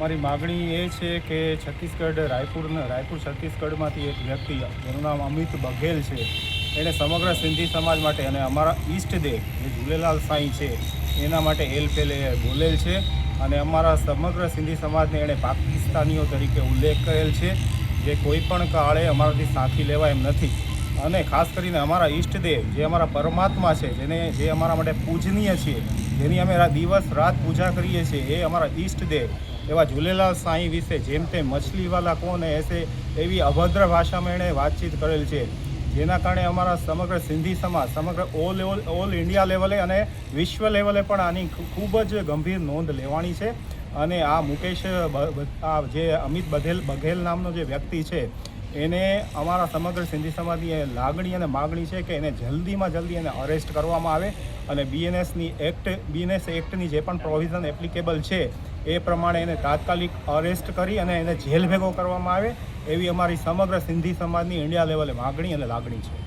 અમારી માગણી એ છે કે રાયપુર છત્તીસગઢમાંથી એક વ્યક્તિ જેનું નામ અમિત બઘેલ છે, એણે સમગ્ર સિંધી સમાજ માટે અને અમારા ઈષ્ટદેવ જે ઝૂલેલાલ સાંઈ છે એના માટે હેલફેલે બોલેલ છે અને અમારા સમગ્ર સિંધી સમાજને એણે પાકિસ્તાનીઓ તરીકે ઉલ્લેખ કરેલ છે, જે કોઈ પણ કાળે અમારાથી સાંખી લેવાય એમ નથી. અને ખાસ કરીને અમારા ઈષ્ટદેવ જે અમારા પરમાત્મા છે, જે અમારા માટે પૂજનીય છે, જેની અમે દિવસ રાત પૂજા કરીએ છીએ, એ અમારા ઈષ્ટદેવ એવા ઝૂલેલાલ સાંઈ વિશે જેમ તેમ મછલીવાલા કોણ એસે એવી અભદ્ર ભાષામાં એણે વાતચીત કરેલ છે, જેના કારણે અમારા સમગ્ર સિંધી સમાજ ઓલ ઇન્ડિયા લેવલે અને વિશ્વ લેવલે પણ આની ખૂબ જ ગંભીર નોંધ લેવાની છે. અને આ જે અમિત બઘેલ નામનો જે વ્યક્તિ છે, એને અમારા સમગ્ર સિંધી સમાજની લાગણી અને માગણી છે કે એને જલ્દીમાં જલ્દી એને અરેસ્ટ કરવામાં આવે અને બીએનએસ એક્ટની જે પણ પ્રોવિઝન એપ્લિકેબલ છે એ પ્રમાણે એને તાત્કાલિક અરેસ્ટ કરી અને એને જેલ ભેગો કરવામાં આવે, એવી અમારી સમગ્ર સિંધી સમાજની ઇન્ડિયા લેવલે માગણી અને લાગણી છે.